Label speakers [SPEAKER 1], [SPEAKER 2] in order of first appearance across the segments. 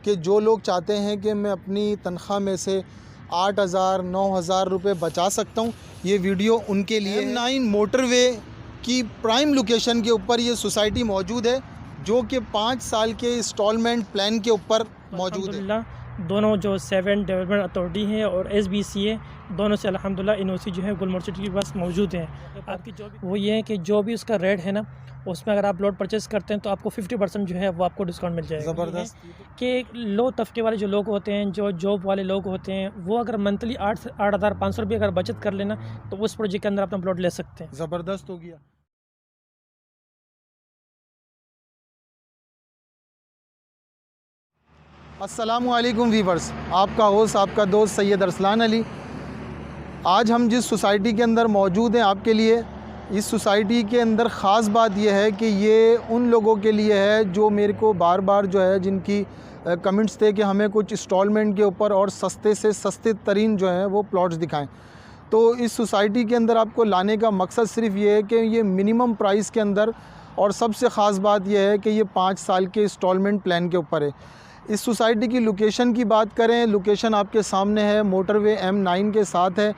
[SPEAKER 1] कि जो लोग चाहते हैं कि मैं अपनी तनख्वाह में से 8,000-9,000 रुपये बचा सकता हूँ, ये वीडियो उनके लिए है। M9 मोटरवे की प्राइम लोकेशन के ऊपर ये सोसाइटी मौजूद है, जो कि 5 साल के इंस्टॉलमेंट प्लान के ऊपर मौजूद है।
[SPEAKER 2] दोनों जो 7 डेवलपमेंट अथॉरिटी है और SBC है, दोनों से अल्हम्दुलिल्लाह यूनिवर्सिटी जो है गुलमर्ग सिटी के पास मौजूद है। आपकी जो भी वो ये है कि जो भी उसका रेट है ना, उसमें अगर आप प्लॉट परचेज़ करते हैं तो आपको 50% जो है वो आपको डिस्काउंट मिल जाएगा।
[SPEAKER 1] ज़बरदस्त।
[SPEAKER 2] कि लो तबके वाले जो लोग होते हैं, जो जॉब वाले लोग होते हैं, वो अगर मंथली 8,500 रुपये अगर बचत कर लेना तो उस प्रोजेक्ट के अंदर अपना प्लॉट ले सकते हैं।
[SPEAKER 1] ज़बरदस्त हो गया। अस्सलामुअलैकुम वीवर्स, आपका होस्ट आपका दोस्त सैयद अरसलान अली। आज हम जिस सोसाइटी के अंदर मौजूद हैं आपके लिए, इस सोसाइटी के अंदर ख़ास बात यह है कि ये उन लोगों के लिए है जो मेरे को बार बार जो है जिनकी कमेंट्स थे कि हमें कुछ इंस्टॉलमेंट के ऊपर और सस्ते से सस्ते तरीन जो है वो प्लॉट्स दिखाएं। तो इस सोसाइटी के अंदर आपको लाने का मकसद सिर्फ ये है कि ये मिनिमम प्राइस के अंदर, और सबसे ख़ास बात यह है कि ये 5 साल के इंस्टॉलमेंट प्लान के ऊपर है। इस सोसाइटी की लोकेशन की बात करें, लोकेशन आपके सामने है, मोटरवे M9 के साथ है,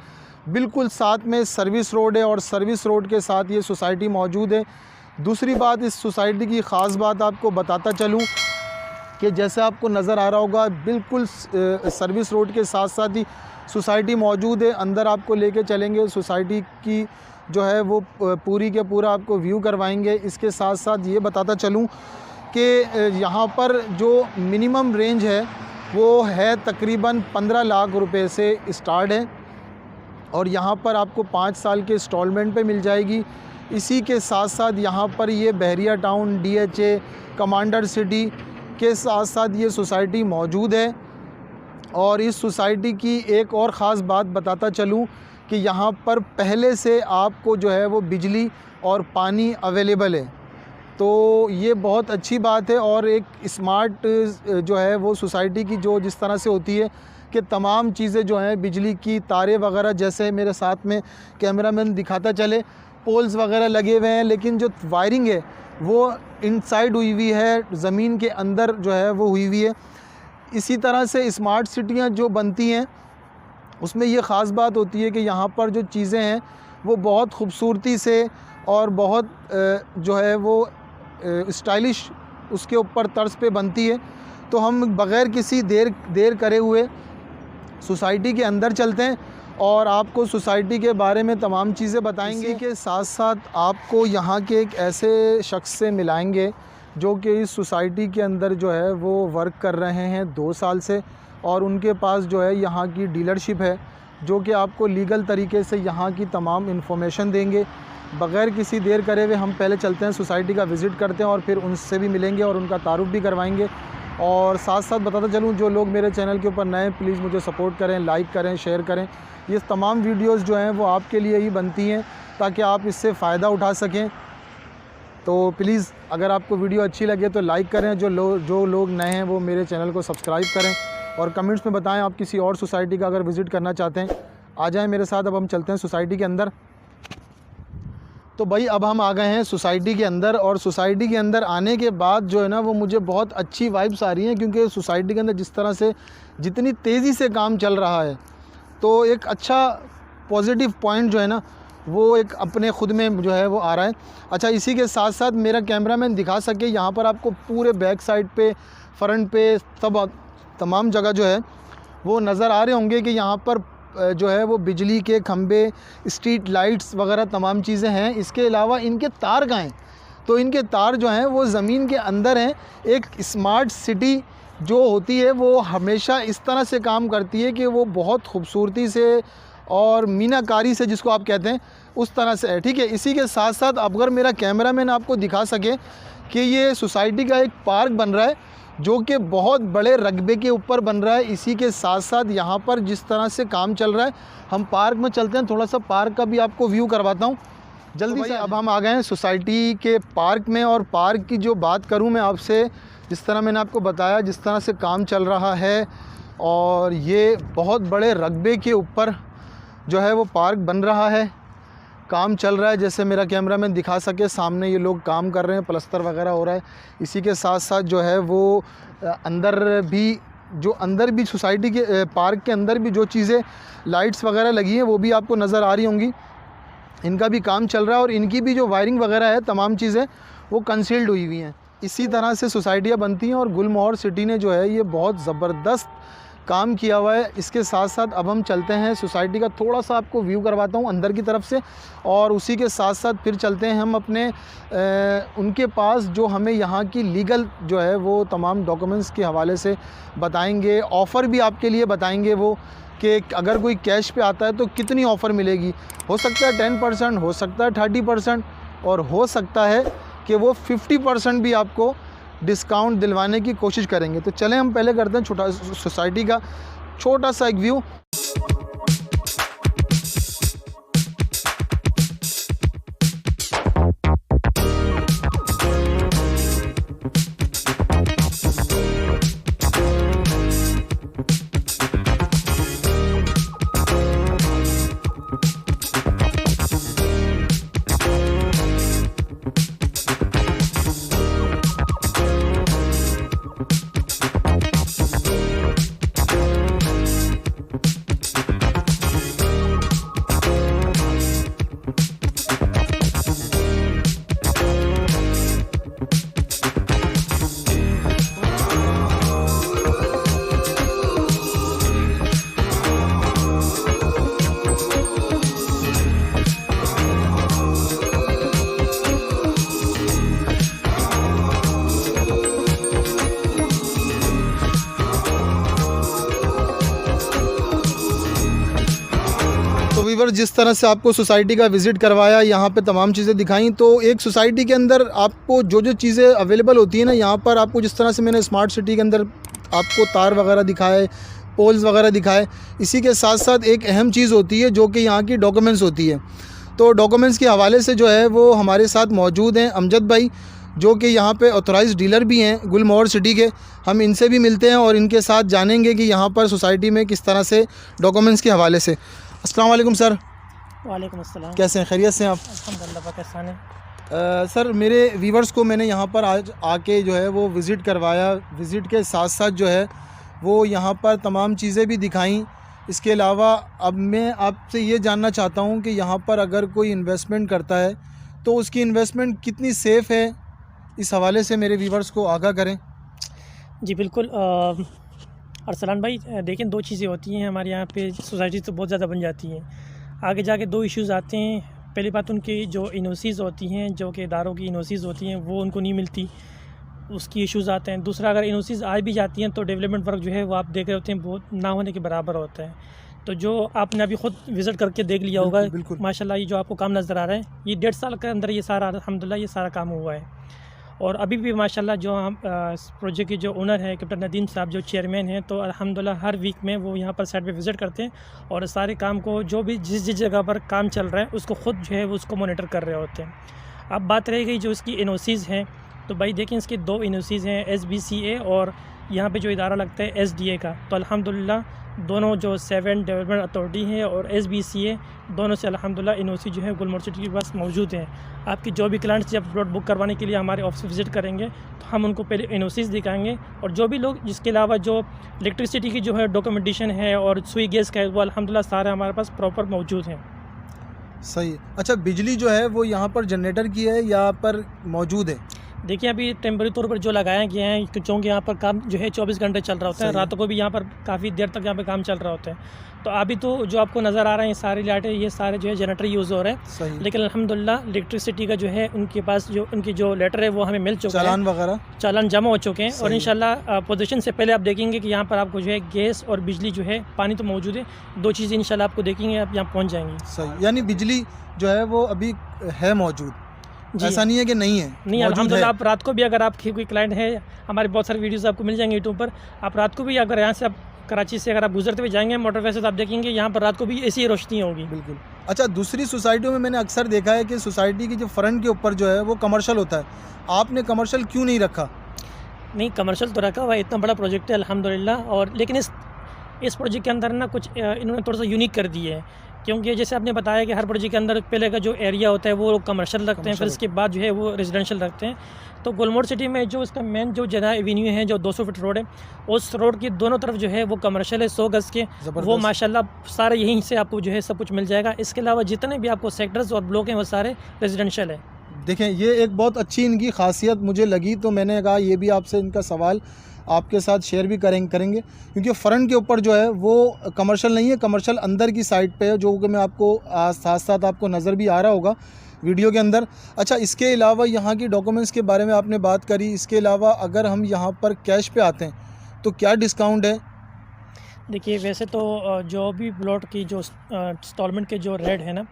[SPEAKER 1] बिल्कुल साथ में सर्विस रोड है और सर्विस रोड के साथ ये सोसाइटी मौजूद है। दूसरी बात, इस सोसाइटी की ख़ास बात आपको बताता चलूँ कि जैसे आपको नज़र आ रहा होगा, बिल्कुल सर्विस रोड के साथ साथ ही सोसाइटी मौजूद है। अंदर आपको लेके चलेंगे, सोसाइटी की जो है वो पूरी के पूरा आपको व्यू करवाएंगे। इसके साथ साथ ये बताता चलूँ कि यहाँ पर जो मिनिमम रेंज है वो है तकरीबन 15 लाख रुपए से स्टार्ट है, और यहाँ पर आपको 5 साल के इंस्टॉलमेंट पे मिल जाएगी। इसी के साथ साथ यहाँ पर ये बहरिया टाउन, DHA, कमांडर सिटी के साथ साथ ये सोसाइटी मौजूद है। और इस सोसाइटी की एक और ख़ास बात बताता चलूँ कि यहाँ पर पहले से आपको जो है वो बिजली और पानी अवेलेबल है, तो ये बहुत अच्छी बात है। और एक स्मार्ट जो है वो सोसाइटी की जो जिस तरह से होती है कि तमाम चीज़ें जो हैं, बिजली की तारें वगैरह, जैसे मेरे साथ में कैमरामैन दिखाता चले, पोल्स वगैरह लगे हुए हैं, लेकिन जो वायरिंग है वो इनसाइड हुई हुई है, ज़मीन के अंदर जो है वो हुई हुई है। इसी तरह से स्मार्ट सिटियाँ जो बनती हैं उसमें ये ख़ास बात होती है कि यहाँ पर जो चीज़ें हैं वो बहुत खूबसूरती से और बहुत जो है वो स्टाइलिश उसके ऊपर तर्ज पे बनती है। तो हम बग़ैर किसी देर करे हुए सोसाइटी के अंदर चलते हैं और आपको सोसाइटी के बारे में तमाम चीज़ें बताएंगे। इसी के साथ साथ आपको यहाँ के एक ऐसे शख्स से मिलाएंगे जो कि इस सोसाइटी के अंदर जो है वो वर्क कर रहे हैं 2 साल से, और उनके पास जो है यहाँ की डीलरशिप है, जो कि आपको लीगल तरीके से यहाँ की तमाम इन्फॉर्मेशन देंगे। बग़ैर किसी देर करे हुए हम पहले चलते हैं, सोसाइटी का विज़िट करते हैं और फिर उनसे भी मिलेंगे और उनका तारुफ भी करवाएंगे। और साथ साथ बताता चलूँ, जो लोग मेरे चैनल के ऊपर नए, प्लीज़ मुझे सपोर्ट करें, लाइक करें, शेयर करें। ये तमाम वीडियोस जो हैं वो आपके लिए ही बनती हैं ताकि आप इससे फ़ायदा उठा सकें। तो प्लीज़ अगर आपको वीडियो अच्छी लगे तो लाइक करें, जो लोग नए हैं वो मेरे चैनल को सब्सक्राइब करें, और कमेंट्स में बताएं आप किसी और सोसाइटी का अगर विज़िट करना चाहते हैं। आ जाएँ मेरे साथ, अब हम चलते हैं सोसाइटी के अंदर। तो भाई अब हम आ गए हैं सोसाइटी के अंदर, और सोसाइटी के अंदर आने के बाद जो है ना वो मुझे बहुत अच्छी वाइब्स आ रही हैं, क्योंकि सोसाइटी के अंदर जिस तरह से जितनी तेज़ी से काम चल रहा है, तो एक अच्छा पॉजिटिव पॉइंट जो है ना वो एक अपने ख़ुद में जो है वो आ रहा है। अच्छा, इसी के साथ साथ मेरा कैमरामैन दिखा सके, यहाँ पर आपको पूरे बैक साइड पे, फ्रंट पे, सब तमाम जगह जो है वो नज़र आ रहे होंगे कि यहाँ पर जो है वो बिजली के खंबे, स्ट्रीट लाइट्स वगैरह तमाम चीज़ें हैं। इसके अलावा इनके तार कहाँ हैं, तो इनके तार जो हैं वो ज़मीन के अंदर हैं। एक स्मार्ट सिटी जो होती है वो हमेशा इस तरह से काम करती है कि वो बहुत खूबसूरती से और मीनाकारी से, जिसको आप कहते हैं, उस तरह से है। ठीक है, इसी के साथ साथ अगर मेरा कैमरामैन आपको दिखा सके कि ये सोसाइटी का एक पार्क बन रहा है जो कि बहुत बड़े रकबे के ऊपर बन रहा है। इसी के साथ साथ यहाँ पर जिस तरह से काम चल रहा है, हम पार्क में चलते हैं, थोड़ा सा पार्क का भी आपको व्यू करवाता हूँ जल्दी से। अब हम आ गए हैं सोसाइटी के पार्क में, और पार्क की जो बात करूँ मैं आपसे, जिस तरह मैंने आपको बताया जिस तरह से काम चल रहा है, और ये बहुत बड़े रकबे के ऊपर जो है वो पार्क बन रहा है। काम चल रहा है, जैसे मेरा कैमरामैन दिखा सके सामने ये लोग काम कर रहे हैं, प्लस्तर वगैरह हो रहा है। इसी के साथ साथ जो है वो अंदर भी सोसाइटी के पार्क के अंदर भी जो चीज़ें लाइट्स वगैरह लगी हैं वो भी आपको नज़र आ रही होंगी, इनका भी काम चल रहा है और इनकी भी जो वायरिंग वगैरह है तमाम चीज़ें वो कंसील्ड हुई हुई हैं। इसी तरह से सोसाइटियाँ बनती हैं और गुलमोहर सिटी ने जो है ये बहुत ज़बरदस्त काम किया हुआ है। इसके साथ साथ अब हम चलते हैं सोसाइटी का, थोड़ा सा आपको व्यू करवाता हूँ अंदर की तरफ से, और उसी के साथ साथ फिर चलते हैं हम अपने उनके पास जो हमें यहाँ की लीगल जो है वो तमाम डॉक्यूमेंट्स के हवाले से बताएंगे, ऑफ़र भी आपके लिए बताएंगे वो कि अगर कोई कैश पे आता है तो कितनी ऑफ़र मिलेगी। हो सकता है 10%, हो सकता है 30% और हो सकता है कि वो 50% भी आपको डिस्काउंट दिलवाने की कोशिश करेंगे। तो चलें हम पहले करते हैं सोसाइटी का छोटा सा एक व्यू। तो वीवर जिस तरह से आपको सोसाइटी का विज़िट करवाया, यहाँ पे तमाम चीज़ें दिखाई, तो एक सोसाइटी के अंदर आपको जो जो चीज़ें अवेलेबल होती हैं ना, यहाँ पर आपको जिस तरह से मैंने स्मार्ट सिटी के अंदर आपको तार वगैरह दिखाए, पोल्स वगैरह दिखाए, इसी के साथ साथ एक अहम चीज़ होती है जो कि यहाँ की डॉक्यूमेंट्स होती है। तो डॉक्यूमेंट्स के हवाले से जो है वो हमारे साथ मौजूद हैं अमजद भाई, जो कि यहाँ पे ऑथराइज़ डीलर भी हैं गुलमोहर सिटी के। हम इनसे भी मिलते हैं और इनके साथ जानेंगे कि यहाँ पर सोसाइटी में किस तरह से डॉक्यूमेंट्स के हवाले से। अस्सलाम वालेकुम सर।
[SPEAKER 2] वालेकुम अस्सलाम।
[SPEAKER 1] कैसे हैं, खैरियत से हैं आप?
[SPEAKER 2] अल्हम्दुलिल्लाह, पाकिस्तान है।
[SPEAKER 1] सर मेरे वीवर्स को मैंने यहाँ पर आज आके जो है वो विज़िट करवाया, विज़िट के साथ साथ जो है वो यहाँ पर तमाम चीज़ें भी दिखाई। इसके अलावा अब मैं आपसे ये जानना चाहता हूँ कि यहाँ पर अगर कोई इन्वेस्टमेंट करता है तो उसकी इन्वेस्टमेंट कितनी सेफ़ है, इस हवाले से मेरे वीवर्स को आगाह करें।
[SPEAKER 2] जी बिल्कुल। अरसलान भाई, देखें, दो चीज़ें होती हैं हमारे यहाँ पे, सोसाइटी तो बहुत ज़्यादा बन जाती हैं, आगे जाके दो इश्यूज़ आते हैं। पहली बात, उनकी जो इनोसीज़ होती हैं, जो कि इदारों की इनोसीज़ होती हैं, वो उनको नहीं मिलती, उसकी इश्यूज़ आते हैं। दूसरा, अगर इनोसीज़ आ भी जाती हैं तो डेवलपमेंट वर्क जो है वो आप देख रहे होते हैं बहुत ना होने के बराबर होता है। तो जो आपने अभी ख़ुद विज़िट करके देख लिया होगा, माशाल्लाह ये जो आपको काम नज़र आ रहा है, ये 1.5 साल के अंदर ये सारा अल्हम्दुलिल्लाह ये सारा काम हुआ है। और अभी भी माशाल्लाह जो हम प्रोजेक्ट के जो ओनर हैं कैप्टन नदीम साहब, जो चेयरमैन हैं, तो अल्हम्दुलिल्लाह हर वीक में वो यहाँ पर साइट पे विज़िट करते हैं और सारे काम को जो भी जिस जगह पर काम चल रहा है उसको ख़ुद जो है वो उसको मॉनिटर कर रहे होते हैं। अब बात रह गई जो इसकी एनओसीज़ हैं, तो भाई देखें इसके 2 एनओसीज़ हैं, SBCA और यहाँ पे जो इदारा लगता है SDA का। तो अल्हम्दुलिल्लाह दोनों जो 7 डेवलपमेंट अथॉरिटी है और SBCA, दोनों से अल्हम्दुलिल्लाह एनओसी जो है गुलमोहर सिटी के पास मौजूद हैं। आपकी जो भी क्लाइंट्स जब प्लॉट बुक करवाने के लिए हमारे ऑफिस विज़िट करेंगे तो हम उनको पहले एनओसीज़ दिखाएंगे, और जो भी लोग, जिसके अलावा जो इलेक्ट्रिसिटी की जो है डॉक्यूमेंटेशन है और सुई गैस का है, वो अल्हम्दुलिल्लाह सारे हमारे पास प्रॉपर मौजूद हैं।
[SPEAKER 1] सही। अच्छा, बिजली जो है वो यहाँ पर जनरेटर की है या पर मौजूद है?
[SPEAKER 2] देखिए, अभी टेम्परेरी तौर पर जो लगाया गया है, क्योंकि यहाँ पर काम जो है 24 घंटे चल रहा होता है, रातों को भी यहाँ पर काफ़ी देर तक यहाँ पे काम चल रहा होता है। तो अभी तो जो आपको नज़र आ रहे हैं सारी लाइटें, ये सारे जो है जनरेटर यूज़ हो रहे हैं। लेकिन अल्हम्दुलिल्लाह इलेक्ट्रिसिटी का जो है उनके पास जो उनकी जो लेटर है वो हमें मिल चुका है,
[SPEAKER 1] चालान वगैरह
[SPEAKER 2] चालान जमा हो चुके हैं। और इंशाल्लाह पोजीशन से पहले आप देखेंगे कि यहाँ पर आपको जो है गैस और बिजली जो है, पानी तो मौजूद है, 2 चीज़ें इंशाल्लाह आपको देखेंगे, आप यहाँ पहुँच जाएंगी।
[SPEAKER 1] सही, यानी बिजली जो है वो अभी है मौजूद, ऐसा नहीं है कि नहीं है,
[SPEAKER 2] नहीं अल्हम्दुलिल्लाह। आप रात को भी अगर आपकी कोई क्लाइंट है, हमारे बहुत सारे वीडियोस आपको मिल जाएंगे यूट्यूब पर, आप रात को भी अगर यहाँ से आप कराची से अगर आप गुजरते हुए जाएंगे मोटरवे से, तो आप देखेंगे यहाँ पर रात को भी ऐसी रोशनी होगी।
[SPEAKER 1] बिल्कुल। अच्छा, दूसरी सोसाइटियों में मैंने अक्सर देखा है कि सोसाइटी की जो फ्रंट के ऊपर जो है वो कमर्शियल होता है, आपने कमर्शियल क्यों नहीं रखा?
[SPEAKER 2] नहीं, कमर्शियल तो रखा हुआ है, इतना बड़ा प्रोजेक्ट है अल्हम्दुलिल्लाह। और लेकिन इस प्रोजेक्ट के अंदर ना कुछ इन्होंने थोड़ा सा यूनिक कर दिया है क्योंकि जैसे आपने बताया कि हर प्रोजेक्ट के अंदर पहले का जो एरिया होता है वो कमर्शियल रखते हैं, फिर इसके बाद जो है वो रेजिडेंशियल रखते हैं। तो गुलमोहर सिटी में जो इसका मेन जो जना एवेन्यू है, जो 200 फीट रोड है, उस रोड की दोनों तरफ जो है वो कमर्शियल है 100 गज़ के, वो माशाल्लाह सारे यहीं से आपको जो है सब कुछ मिल जाएगा। इसके अलावा जितने भी आपको सेक्टर्स और ब्लॉक हैं वो सारे रेजिडेंशियल है।
[SPEAKER 1] देखें, ये एक बहुत अच्छी इनकी खासियत मुझे लगी, तो मैंने कहा ये भी आपसे इनका सवाल आपके साथ शेयर भी करेंगे क्योंकि फ्रंट के ऊपर जो है वो कमर्शियल नहीं है, कमर्शियल अंदर की साइड पे है, जो कि मैं आपको साथ साथ आपको नज़र भी आ रहा होगा वीडियो के अंदर। अच्छा, इसके अलावा यहाँ की डॉक्यूमेंट्स के बारे में आपने बात करी, इसके अलावा अगर हम यहाँ पर कैश पे आते हैं तो क्या डिस्काउंट है?
[SPEAKER 2] देखिए, वैसे तो जो भी प्लॉट की जो इंस्टॉलमेंट के जो रेट है ना,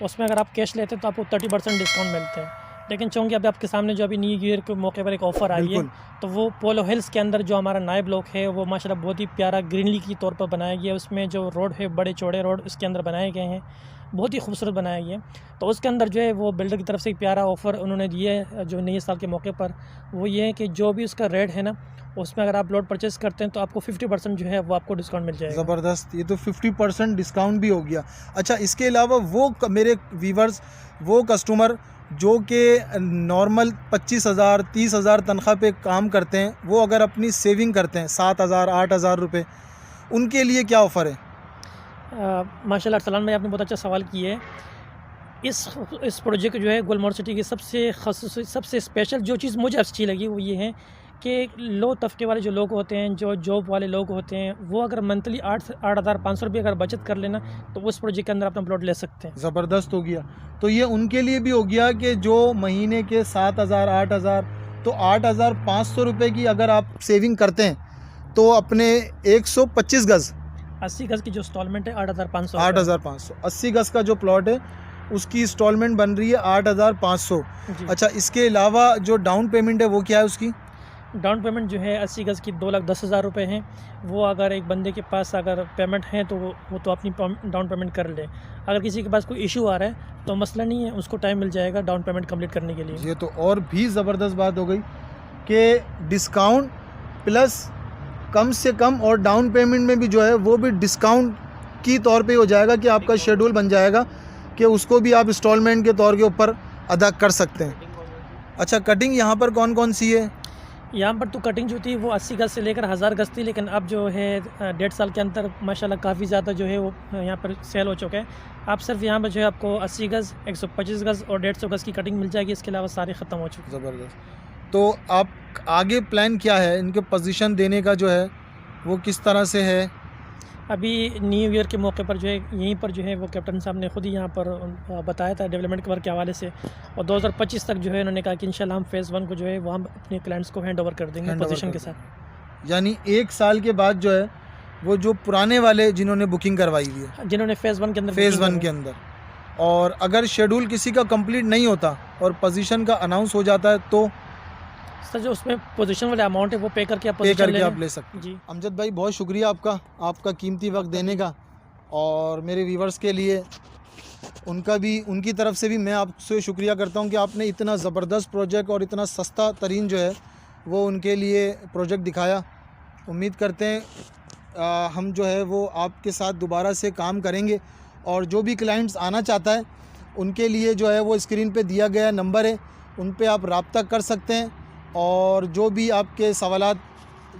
[SPEAKER 2] उसमें अगर आप कैश लेते हैं तो आपको 30% डिस्काउंट मिलते हैं। लेकिन चूँकि अभी आपके सामने जो अभी न्यू ईयर के मौके पर एक ऑफ़र आई है, तो वो पोलो हिल्स के अंदर जो हमारा नया ब्लॉक है वो माशाल्लाह बहुत ही प्यारा ग्रीनरी की तौर पर बनाया गया है। उसमें जो रोड है, बड़े चौड़े रोड इसके अंदर बनाए गए हैं, बहुत ही खूबसूरत बनाया गया है। तो उसके अंदर जो है वो बिल्डर की तरफ से एक प्यारा ऑफ़र उन्होंने दिया है जो नए साल के मौके पर। वो ये है कि जो भी उसका रेट है ना, उसमें अगर आप प्लॉट परचेज़ करते हैं तो आपको 50% जो है वो आपको डिस्काउंट मिल जाएगा।
[SPEAKER 1] ज़बरदस्त, ये तो 50% डिस्काउंट भी हो गया। अच्छा, इसके अलावा वो मेरे व्यूवर्स, वो कस्टमर जो कि नॉर्मल 25,000 30,000 तनख्वाह पे काम करते हैं, वो अगर अपनी सेविंग करते हैं 7,000 8,000 रुपये, उनके लिए क्या ऑफ़र है?
[SPEAKER 2] माशाल्लाह अरसलान भाई, आपने बहुत अच्छा सवाल किया है। इस प्रोजेक्ट जो है गुलमोहर सिटी की सबसे स्पेशल जो चीज़ मुझे अच्छी लगी वो ये है कि लो तबके वाले जो लोग होते हैं, जो जॉब वाले लोग होते हैं, वो अगर मंथली 8,500 रुपये अगर बचत कर लेना तो उस प्रोजेक्ट के अंदर अपना प्लॉट ले सकते हैं।
[SPEAKER 1] ज़बरदस्त हो गया। तो ये उनके लिए भी हो गया कि जो महीने के 7,000 8,000, तो 8,500 रुपये की अगर आप सेविंग करते हैं तो अपने 125 गज़
[SPEAKER 2] 80 गज़ की जो इंस्टॉलमेंट है 8,500
[SPEAKER 1] 80 गज़ का जो प्लॉट है उसकी इंस्टॉलमेंट बन रही है 8,500। अच्छा, इसके अलावा जो डाउन पेमेंट है वो क्या है उसकी?
[SPEAKER 2] डाउन पेमेंट जो है 80 गज़ की 2,10,000 रुपये हैं। वो अगर एक बंदे के पास अगर पेमेंट है तो वो तो अपनी डाउन पेमेंट कर ले। अगर किसी के पास कोई इशू आ रहा है तो मसला नहीं है, उसको टाइम मिल जाएगा डाउन पेमेंट कंप्लीट करने के लिए।
[SPEAKER 1] ये तो और भी ज़बरदस्त बात हो गई कि डिस्काउंट प्लस कम से कम और डाउन पेमेंट में भी जो है वो भी डिस्काउंट की तौर पे हो जाएगा कि आपका शेड्यूल बन जाएगा कि उसको भी आप इंस्टॉलमेंट के तौर के ऊपर अदा कर सकते हैं। अच्छा, कटिंग यहाँ पर कौन कौन सी है?
[SPEAKER 2] यहाँ पर तो कटिंग जो थी वो 80 गज़ से लेकर 1000 गज़ थी, लेकिन अब जो है 1.5 साल के अंदर माशाल्लाह काफ़ी ज़्यादा जो है वो यहाँ पर सेल हो चुका है। आप सिर्फ यहाँ पर जो है आपको 80 गज़ 125 गज़ और 150 गज़ की कटिंग मिल जाएगी, इसके अलावा सारी ख़त्म हो चुकी है।
[SPEAKER 1] ज़बरदस्त। तो आप आगे प्लान क्या है इनके पोजीशन देने का जो है वो किस तरह से है?
[SPEAKER 2] अभी न्यू ईयर के मौके पर जो है यहीं पर जो है वो कैप्टन साहब ने ख़ुद ही यहाँ पर बताया था डेवलपमेंट वर्क के हवाले से, और 2025 तक जो है उन्होंने कहा कि इंशाल्लाह हम फ़ेज़ 1 को जो है वो हम अपने क्लाइंट्स को हैंड ओवर कर देंगे पोजीशन के साथ।
[SPEAKER 1] यानी 1 साल के बाद जो है वो जो पुराने वाले जिन्होंने बुकिंग करवाई हुई है,
[SPEAKER 2] जिन्होंने फ़ेज़ 1 के अंदर
[SPEAKER 1] और अगर शेड्यूल किसी का कंप्लीट नहीं होता और पोजीशन का अनाउंस हो जाता है तो
[SPEAKER 2] सर जो उसमें पोजीशन वाले अमाउंट है वो पे करके आप
[SPEAKER 1] ले सकते हैं। जी अमजद भाई, बहुत शुक्रिया आपका कीमती वक्त देने का, और मेरे व्यूवर्स के लिए उनकी तरफ से भी मैं आपसे शुक्रिया करता हूं कि आपने इतना ज़बरदस्त प्रोजेक्ट और इतना सस्ता तरीन जो है वो उनके लिए प्रोजेक्ट दिखाया। उम्मीद करते हैं हम जो है वो आपके साथ दोबारा से काम करेंगे, और जो भी क्लाइंट्स आना चाहता है उनके लिए जो है वो स्क्रीन पे दिया गया नंबर है, उन पे आप रब्ता कर सकते हैं, और जो भी आपके सवालात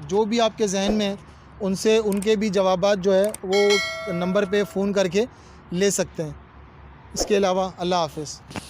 [SPEAKER 1] जो भी आपके जहन में उनसे उनके भी जवाबात जो है वो नंबर पे फ़ोन करके ले सकते हैं। इसके अलावा अल्लाह हाफ़िज़।